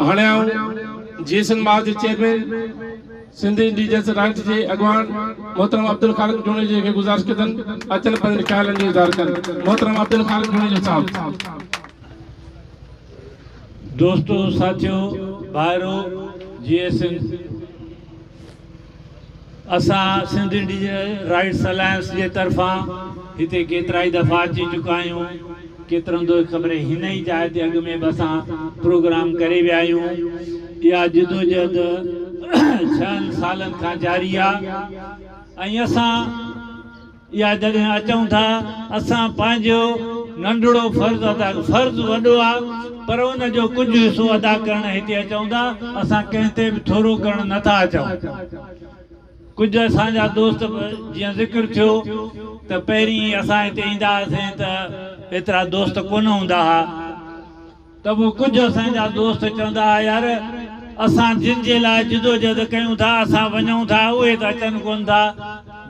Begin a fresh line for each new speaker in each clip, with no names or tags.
हाणे जीएसएन माज chairman Sindhi indigenous right जे अगवान मोहतरम अब्दुल खालिक ढूंढे जी के गुजारिश कदन अचल पंहिंजे ख्यालनि जो इज़हार कन। मोहतरम अब्दुल खालिक ढूंढे साहब।
दोस्तों, साथियों, भाइरों, जीएसएन असा सिंध इंडिजिनस राइट्स अलायंस के तरफा हिते केतराई दफ़ा अची चुका आहियूं। केतरनि दो ख़बर हिन ही जाइ ते अॻु में बि असां प्रोग्राम करे विया आहियूं। इहा जिदोजहद 6 सालनि खां जारी आहे ऐं असां इहा जॾहिं अचूं था असां पंहिंजो नंढड़ो फर्ज़ वॾो आहे पर उन जो कुझु हिसो अदा करणु हिते अचूं था। असां कंहिं ते बि थोरो करणु नथा अचूं। कुछ असांजा दोस्त जियां ज़िक्र थियो त पहिरीं असां हिते ईंदा हुआसीं त एतिरा दोस्त कोन हूंदा हुआ त पोइ कुझु असांजा दोस्त चवंदा हुआ यार असां जिन जे लाइ जिदोजहद कयूं था असां वञूं था उहे त अचनि कोन था।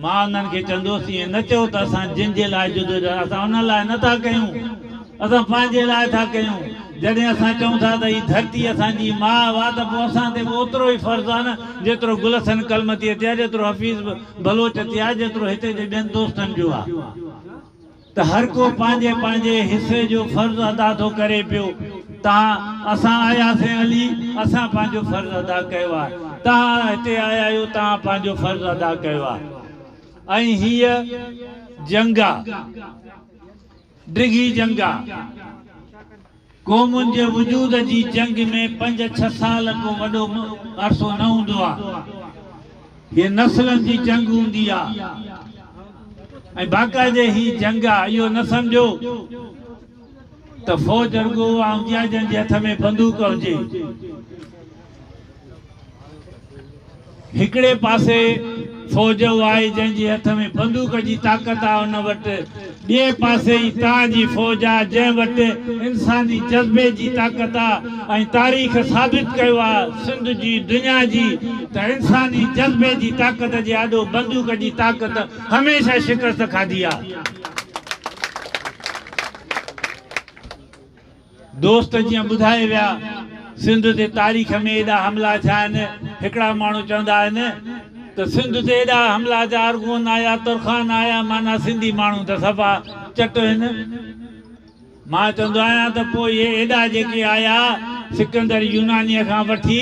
मां उन्हनि खे चवंदोसि ईअं न चओ त असां जिन जे लाइ जिदोजहद असां उन लाइ नथा कयूं, असां पंहिंजे लाइ था कयूं। जॾहिं असां चऊं था त हीअ धरती असांजी माउ आहे त पोइ असां ते बि ओतिरो ई फर्ज़ु आहे न जेतिरो गुलशन कलमतीअ ते आहे, जेतिरो हफ़ीज़ बलोच ते आहे, जेतिरो हिते जे ॿियनि दोस्तनि जो आहे। त हर को पंहिंजे पंहिंजे हिसे जो फर्ज़ु अदा थो करे पियो। तव्हां असां आयासीं हली असां पंहिंजो फर्ज़ु अदा कयो आहे, तव्हां हिते आया आहियो तव्हां पंहिंजो फर्ज़ु अदा कयो आहे। ऐं हीअ जंग आहे, डिघी जंग आहे। क़ौमुनि जे वजूद जी जंग में 5-6 साल को वॾो अरसो न हूंदो आहे। हीअ नस्लनि जी जंग हूंदी आहे ऐं बाक़ाइदे ही जंग आहे। इहो न सम्झो त फ़ौज रुॻो ऐं जंहिंजे हथ में बंदूक हुजे। हिकिड़े पासे फ़ौज आहे जंहिंजे हथ में बंदूक जी ताक़त आहे उन वटि, ॿिए पासे ई तव्हांजी फ़ौज आहे जंहिं वटि इंसानी जज़्बे जी ताक़त आहे। ऐं तारीख़ साबित कयो आहे सिंध जी दुनिया जी त इंसानी जज़्बे जी ताक़त जे आॾो बंदूक जी ताक़त हमेशह शिकस्त खाधी आहे। दोस्त जियां ॿुधाए विया सिंध ते तारीख़ में एॾा हमला थिया आहिनि। हिकिड़ा माण्हू चवंदा आहिनि त सिंध ते एॾा हमला थिया, अरगोन आया, तुरखान आया, माना सिंधी माण्हू त सफ़ा चट आहिनि। मां चवंदो आहियां त पोइ इहे एॾा जेके आया सिकंदर यूनानीअ खां वठी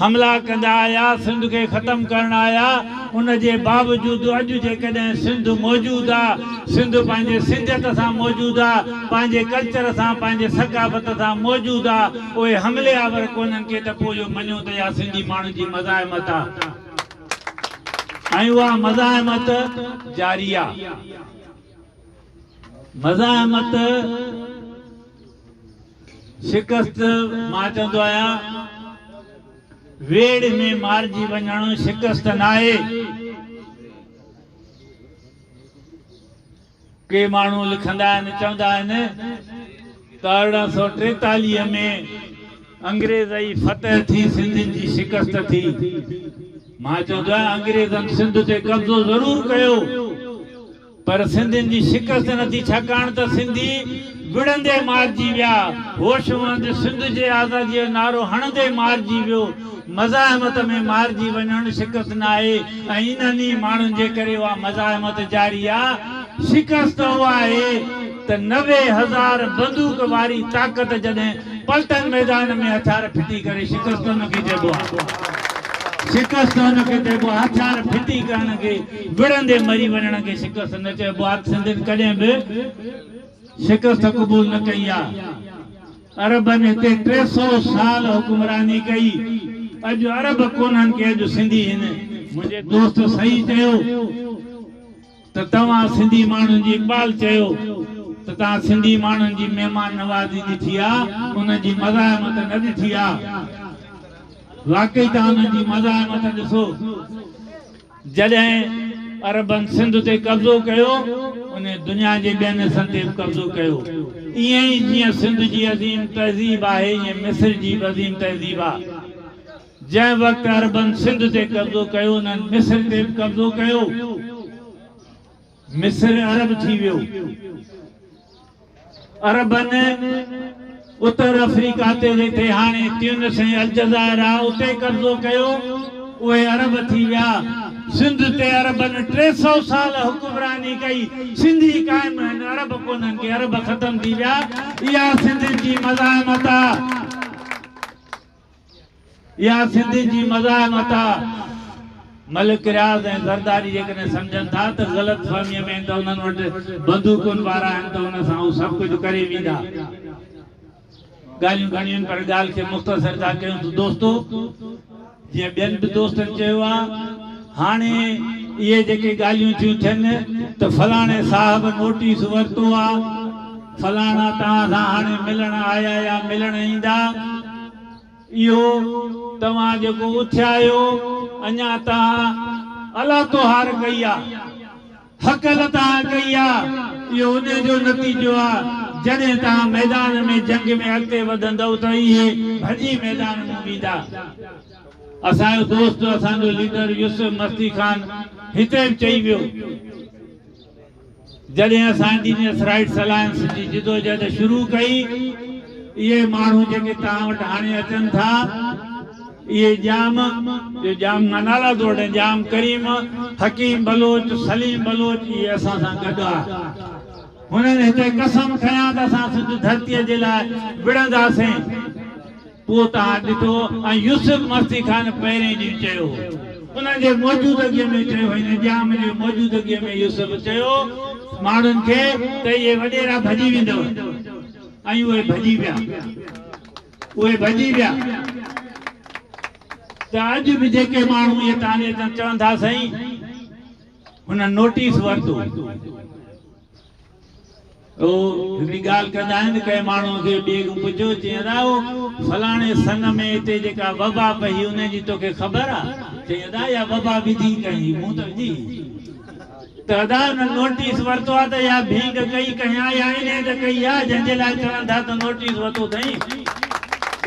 हमला कंदा आया, सिंध खे ख़तमु करणु आया, उन जे बावजूदि अॼु जेकॾहिं सिंध मौजूदु आहे, सिंध पंहिंजे सिंधियत सां मौजूदु आहे, पंहिंजे कल्चर सां पंहिंजे सकाफ़त सां मौजूदु आहे, उहे हमले आवर कोन्हनि के त पोइ इहो मञो त इहा सिंधी माण्हुनि जी मज़ाहिमत आहे ऐं उहा मज़ाहिमत जारी आहे। मज़ाहिमत शिकस्त मां चवंदो आहियां वेड़ में मारिजी वञणु शिकस्त न आहे। के माण्हू लिखंदा आहिनि चवंदा आहिनि त 1843 में अंग्रेज़ जी फतह थी, सिंधियुनि जी शिकस्त थी। मां चवंदो आहियां अंग्रेज़नि सिंध ते कब्ज़ो ज़रूरु कयो पर सिंधियुनि जी शिकस्त न थी, छाकाणि त सिंधी विढ़ंदे मारिजी विया, होशमंद सिंध जे आज़ादीअ जो नारो हणंदे मारिजी वियो। मज़ाहिमत में मारिजी वञणु शिकस्त न आहे ऐं इन्हनि माण्हुनि जे करे उहा मज़ाहिमत जारी आहे। शिकस्त उहा आहे त 90,000 बंदूक वारी ताक़त जॾहिं पलटन मैदान में हथियार फिटी करे शिकस्त हुनखे चइबो आहे। शिकस्त हुनखे चइबो आहे, हथियार फिटी करण खे, विढ़ंदे मरी वञण खे शिकस्त न चइबो आहे। सिंधियुनि कॾहिं बि शिकस्त क़बूल न कई आहे। अरबनि हिते 300 साल हुकुमरानी कई। अॼु अरब कोन्हनि के अॼु सिंधी आहिनि। मुंहिंजे दोस्त सही चयो त तव्हां सिंधी माण्हुनि जी इक़बाल चयो त तव्हां सिंधी माण्हुनि जी महिमान नवाज़ी ॾिठी आहे, उनजी मज़ाहिमत न ॾिठी आहे। वाकई तव्हां उन्हनि जी मज़ाहिमत ॾिसो। जॾहिं अरबनि सिंध ते कब्ज़ो कयो उन दुनिया जे ॿियनि हिसनि ते कब्ज़ो कयो। ईअं ई जीअं सिंध जी अज़ीम तहज़ीब आहे ईअं मिस्र जी बि अज़ीम तहज़ीब आहे। जंहिं वक़्तु अरबनि सिंध ते कब्ज़ो कयो उन्हनि मिस्र ते बि कब्ज़ो कयो। मिस्र अरब थी वियो। अरबनि उत्तर अफ्रीका ते जिथे हाणे ट्यूनिस ऐं अलजज़ाइर आहे उते कब्ज़ो कयो, उहे अरब थी विया। सिंध ते अरबनि 300 साल हुक्मरानी कई, सिंधी क़ाइमु आहिनि, अरब कोन्हनि के, अरब ख़तम थी विया। इहा सिंध जी मज़ाहमत आहे, इहा सिंध जी मज़ाहमत आहे। मलिक रियाज़ ऐं ज़रदारी जेकॾहिं सम्झनि था त ग़लतफ़हमीअ में त उन्हनि वटि बंदूकुनि वारा आहिनि त उन सां उहे सभु कुझु करे वेंदा। ॻाल्हियूं घणियूं आहिनि पर ॻाल्हि खे मुख़्तसर था कयूं त दोस्तो, जीअं ॿियनि बि दोस्तनि चयो आहे, हाणे इहे जेके ॻाल्हियूं थियूं थियनि त फलाणे साहिब नोटिस वरितो आहे, फलाणा तव्हां सां हाणे मिलण आया या मिलण ईंदा, इहो तव्हां जेको उथिया आहियो अञा तव्हां अला तोहार कई आहे, हक़ल तव्हां कई आहे, इहो उन जो नतीजो आहे। जॾहिं तव्हां मैदान में जंग में अॻिते वधंदव त इहे भॼी मैदान में वेंदा। असांजो दोस्त, असांजो लीडर यूसुफ मस्ती खान हिते बि चई वियो, जॾहिं असां इंडियन राइट्स अलायंस जी जिदोजहद शुरू कई, इहे माण्हू जेके तव्हां वटि हाणे अचनि था, ये जाम नाला तोड़ जाम करीम हकीम बलोच सलीम बलोच ये असां सां गॾु आहे। हुननि हिते कसम खयां त असां सिंध धरतीअ जे लाइ विढ़ंदासीं। पोइ तव्हां ॾिठो ऐं यूसुफ मस्ती खान पहिरें ॾींहुं चयो, उन्हनि जे मौजूदगीअ में चयो, हिन जाम जी मौजूदगीअ में यूसुफ चयो माण्हुनि खे त इहे वॾेरा भॼी वेंदव, ऐं उहे भॼी विया, उहे भॼी विया। त अॼु बि जेके माण्हू इहे तव्हांजे चवंदा साईं हुन नोटिस वरितो, हिकिड़ी ॻाल्हि कंदा आहिनि, कंहिं माण्हू खे ॿिए खां पुछो, चवंदा फलाणे सन में हिते जेका वबा पई उनजी तोखे ख़बर आहे? चवंदा या वबा विधी कई, मूं त विधी। त अदा हुन नोटिस वरितो आहे त या भींग कई कयां या इन त कई आहे, जंहिंजे लाइ चवंदा त नोटिस वरितो अथई,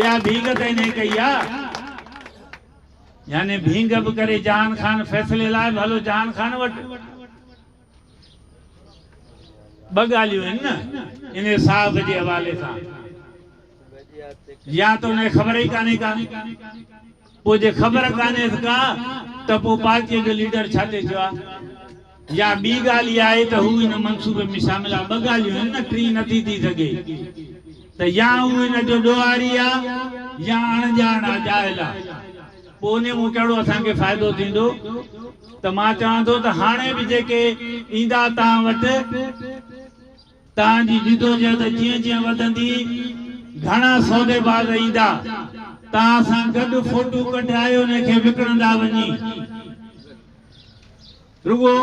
या भींग त इन कई आहे। यानी भींग बि करे जहान खान फैसले लाइ भलो जहान खान वटि। ॿ ॻाल्हियूं आहिनि न इन साहब जे हवाले सां, या त उनखे ख़बर ई कान्हे का, पोइ जे ख़बर कान्हे का त पोइ पार्टीअ जो लीडर छा ते थियो आहे, या ॿी ॻाल्हि इहा आहे त हू हिन मंसूबे में शामिल आहे। ॿ ॻाल्हियूं आहिनि न, टी नथी थी सघे। त या हू हिन जो ॾोहारी आहे या अणॼाण आहे, जाहिल आहे। पोइ उन मूं कहिड़ो असांखे फ़ाइदो थींदो? त मां चवां थो त हाणे बि जेके ईंदा तव्हां वटि, तव्हांजी जिदोजहद जीअं जीअं वधंदी, घणा सौदेबाज़ ईंदा तव्हां सां गॾु, फोटू कढाए उनखे विकिणंदा वञी। रुगो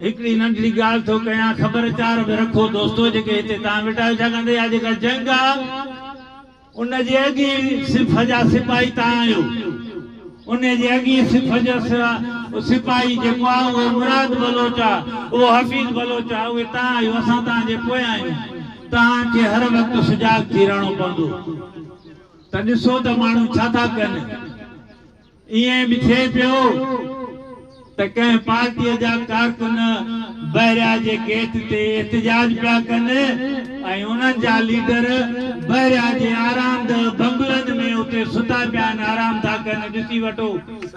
हिकिड़ी नंढड़ी ॻाल्हि थो कयां, ख़बरचार बि रखो दोस्तो, जेके हिते तव्हां वेठा आहियो, छाकाणि त जेका जंग आहे उनजे अॻी सिफ़ जा सिपाही तव्हां आहियो। उनजे अॻी सिफ़ जो सिपाही जेको आहे उहो मुराद बलोच आहे, उहो हफ़ीज़ बलोच आहे, उहे तव्हां आहियो, असां तव्हांजे पोयां आहियूं। तव्हांखे हर वक़्तु सुजाग थी रहणो पवंदो। त ॾिसो त माण्हू छा था कनि। ईअं बि थिए पियो त कंहिं पार्टीअ जा कारकुन बहरिया जे गेट ते एहतजाज पिया कनि, ऐं उन्हनि जा लीडर बहरिया जे आरामदह बंगलनि में उते सुता पिया आहिनि, आराम था कनि। ॾिसी वठो,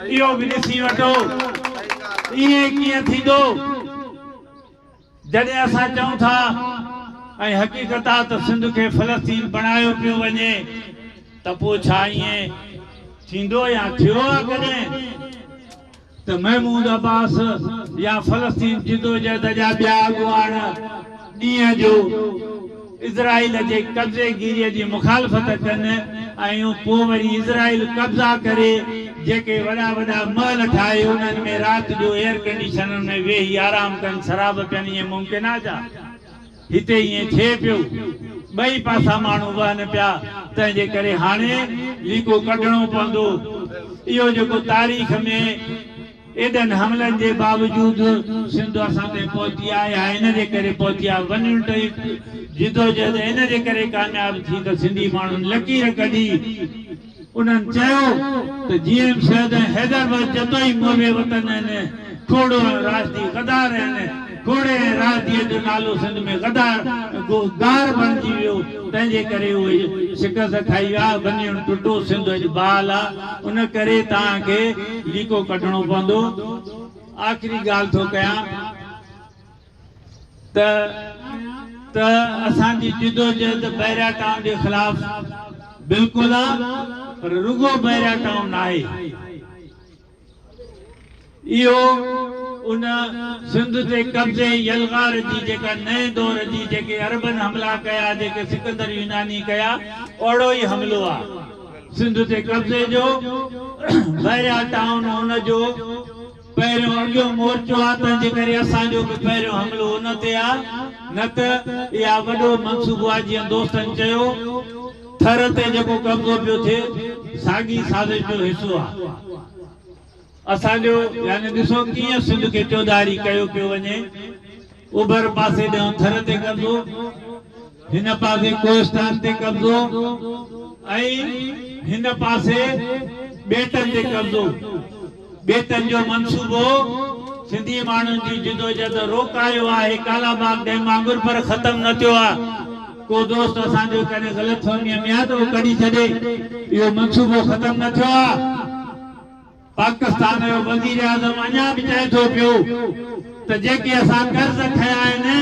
इहो बि ॾिसी वठो। ईअं कीअं थींदो जॾहिं असां चऊं था ऐं हक़ीक़त आहे त सिंध खे फ़लस्तीन बणायो पियो वञे, त पोइ छा ईअं थींदो या थियो आहे कॾहिं? त महमूद अब्बास या फ़लस्तीन जिदोजहद जा ॿिया अॻुवान ॾींहं जो इज़राइल जे कब्ज़ेगिरीअ जी मुखालफ़त कनि, ऐं पोइ वरी इज़राइल कब्ज़ा करे जेके वॾा वॾा महल ठाहे उन्हनि में राति जो एयर कंडीशनर में वेही आराम कनि, शराब पियनि। ईअं मुमकिन आहे छा? हिते ईअं थिए पियो, ॿई पासा माण्हू वहनि पिया। तंहिंजे करे हाणे लीको कढणो पवंदो। इहो जेको तारीख़ में एॾनि हमलनि जे बावजूदु सिंध असां ताईं पहुती आहे, हिन जे करे पहुती आहे। वञण टई जिदोजहद इन जे करे कामयाबु थी त सिंधी माण्हुनि लकीर कढी। उन्हनि चयो त जीअं शहद हैदर जतो ई मोवे वतन आहिनि, खोड़ो राजदी गदार आहिनि, घोड़े राजीअ जो नालो सिंध में गार बणिजी वियो तंहिंजे करे उहे शिकस्त खाई विया बनियुनि टुटो सिंध अॼु बहाल आहे उन करे तव्हांखे लीको कढणो पवंदो। आख़िरी ॻाल्हि थो कयां त असांजी जिदोजहद बहिरिया टाउन जे ख़िलाफ़ बिल्कुलु आहे पर रुगो बहिरिया टाउन न आहे। इहो उन सिंध ते कब्ज़े यलगार जी जेका नए दौर जी जेके अरबन हमला कया जेके सिकंदर यूनानी कया ओड़ो ई हमलो आहे सिंध ते कब्ज़े जो। बहिरिया टाउन उन जो पहिरियों अॻियो मोर्चो आहे तंहिंजे करे असांजो बि पहिरियों हमलो उन ते आहे न त इहा वॾो मनसूबो आहे। जीअं दोस्तनि चयो थर ते जेको कब्ज़ो पियो थिए साॻी साज़िश जो हिसो आहे असांजो। यानी ॾिसो कीअं सिंध खे चौधारी कयो पियो वञे। उभर पासे ॾांहुं थर ते कब्ज़ो हिन पासे कोहिस्तान ते कब्ज़ो ऐं हिन पासे ॿेटनि ते कब्ज़ो। ॿेटनि जो मनसूबो सिंधी माण्हुनि जी जिदोजहद रोकायो आहे कालाबाग डैम वांगुरु पर ख़तम न थियो आहे। को दोस्त असांजो कॾहिं ग़लतफ़हमीअ में आहे त उहो कढी छॾे इहो मनसूबो ख़तम न थियो आहे। पाकिस्तान जो वज़ीर आज़म अञा बि चए थो पियो त जेके असां कर्ज़ खया आहिनि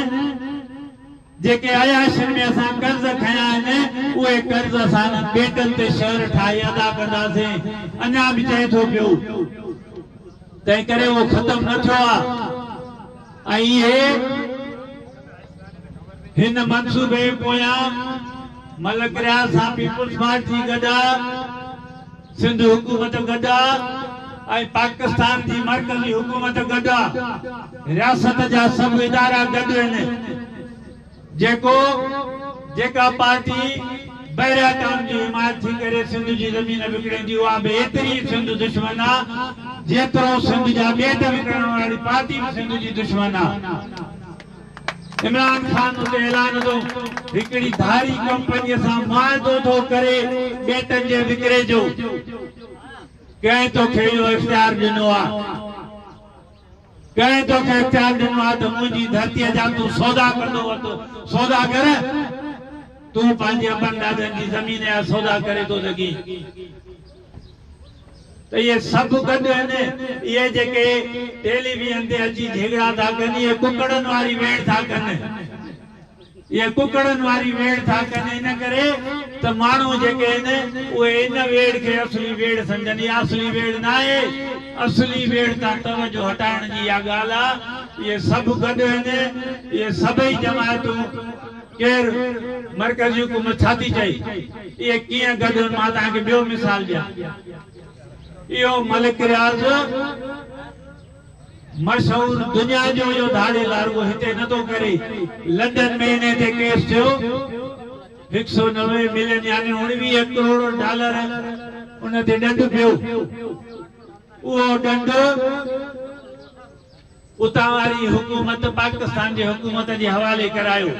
जेके अयाशियुनि में असां कर्ज़ खया आहिनि उहे कर्ज़ असां ॿेटनि ते शहर ठाहे अदा कंदासीं। अञा बि चए थो पियो तंहिं करे उहो ख़तम न थियो आहे। ऐं इहे हिन मनसूबे पोयां मलक रियाज़ सां पीपुल्स पार्टी गॾु सिंध हुकूमत गॾु ऐं पाकिस्तान जी मर्कज़ी हुकूमत गॾु आहे। रियासत जा सभु इदारा गॾु आहिनि। जेका पार्टी बहिरिया टाउन जी हिमायत थी करे सिंध जी ज़मीन विकिणींदी उहा बि एतिरी सिंध दुश्मन आहे जेतिरो सिंध जा ॿेट विकिणण वारी पार्टी बि सिंध जी दुश्मन आहे। इमरान खान उते ऐलान थो हिकिड़ी धारी कंपनीअ सां मुआहिदो थो करे ॿेटनि जे विकिरे जो। कंहिं तोखे इहो इख़्तियार ॾिनो आहे कंहिं तोखे इख़्तियार ॾिनो आहे त मुंहिंजी धरतीअ जा तूं सौदा कंदो वरितो सौदा कर तूं पंहिंजे अबनि ॾाॾनि जी ज़मीन जा सौदा करे थो सघीं। त इहे सभु गॾु आहिनि। इहे जेके टेलीविज़न ते अची झगड़ा था कनि इहे कुकड़नि वारी वेड़ था कनि इहे कुकड़नि वारी वेड़ था कनि इन करे त माण्हू जेके आहिनि उहे इन वेड़ खे असली वेड़ सम्झनि। इहा असली वेड़ न आहे। असली वेड़ तां तवजो हटाइण जी इहा ॻाल्हि आहे। इहे सभु गॾु आहिनि। इहे सभई जमायतूं केरु मर्कज़ी हुकूमत छा थी चई इहे कीअं गॾु आहिनि। मां तव्हांखे ॿियो मिसाल ॾियां। इहो मलिक रियाज़ मशहूर दुनिया जो इहो धाड़े लारगो हिते नथो करे। लंडन में इन ते केस थियो 190 मिलियन यानी 19 करोड़ डॉलर उन ते ॾंढ पियो। उहो ॾंढ उतां वारी हुकूमत पाकिस्तान जी हुकूमत जे हवाले करायो।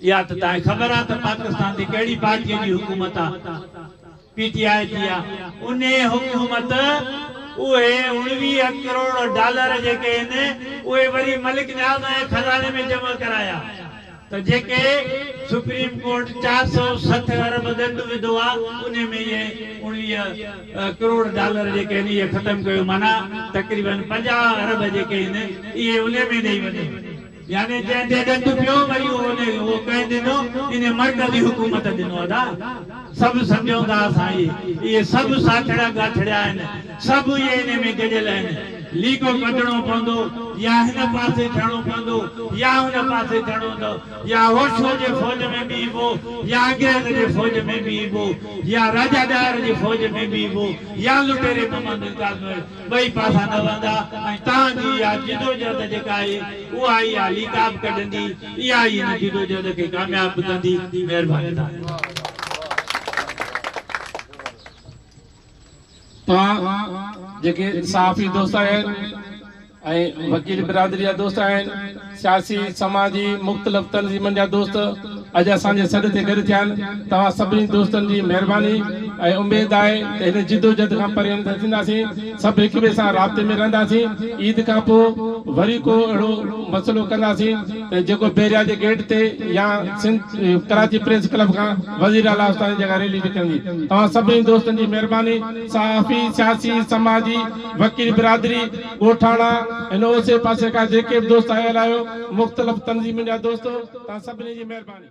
या त तव्हांखे ख़बर आहे त पाकिस्तान जी कहिड़ी पार्टीअ जी हुकूमत आहे PTI जी आहे। उन हुकूमत उहे 19 करोड़ डॉलर जेके आहिनि उहे वरी मलिक न्याज़ ऐं खज़ाने में जमा कराया त जेके सुप्रीम कोर्ट 460 अरब ॾंढ विधो आहे उन में इहे 19 करोड़ डॉलर जेके आहिनि इहे ख़तमु कयो। माना तक़रीबन 50 अरब जेके आहिनि इहे उन में ॾेई वञे। यानी जंहिंजे ॾंढ पियो वरी उहो कंहिं ॾिनो इन मर्कज़ी हुकूमत ॾिनो आहे। सभु सम्झूं था असां इहे सभु साठड़ा गाठड़ा आहिनि। सभु इहे इन में गॾियल आहिनि। लीको कढणो पवंदो या हिन पासे थियणो पवंदो या हुन पासे थियणो पवंदो या होशो जे फ़ौज में बीहबो या अंग्रेज़ जे फ़ौज में बीहबो या राजादार जे फ़ौज में बीहबो या लुटेरे मोहम्मद काज़मी ॿई पासा न वहंदा। ऐं तव्हांजी इहा जिदोजहद जेका आहे उहा इहा लीकाब कढंदी इहा ई हिन जिदोजहद खे कामयाबु कंदी। महिरबानी।
जेके सहाफ़ी दोस्त आहिनि ऐं वकील बिरादरी जा दोस्त आहिनि सियासी समाजी मुख़्तलिफ़ तंज़ीमनि जा दोस्त अॼु असांजे सॾ ते गॾु थिया आहिनि। तव्हां सभिनी दोस्तनि जी महिरबानी। ऐं उमेद आहे त हिन जिदोजहद खां परे थींदासीं, सभु हिक ॿिए सां राब्ते में रहंदासीं। ईद खां पोइ वरी को अहिड़ो मसइलो कंदासीं त जेको बैरिया जे गेट ते या कराची प्रेस क्लब खां वज़ीर आला उस्ताद जी जगह रैली निकिरंदी। तव्हां सभिनी दोस्तनि जी महिरबानी, सहाफ़ी, सियासी, समाजी, वकील बिरादरी, ॻोठाणा, हिन ओसे पासे खां जेके बि दोस्त आयल आहियो, मुख़्तलिफ़ तंज़ीमुनि जा दोस्त, तव्हां सभिनी जी महिरबानी।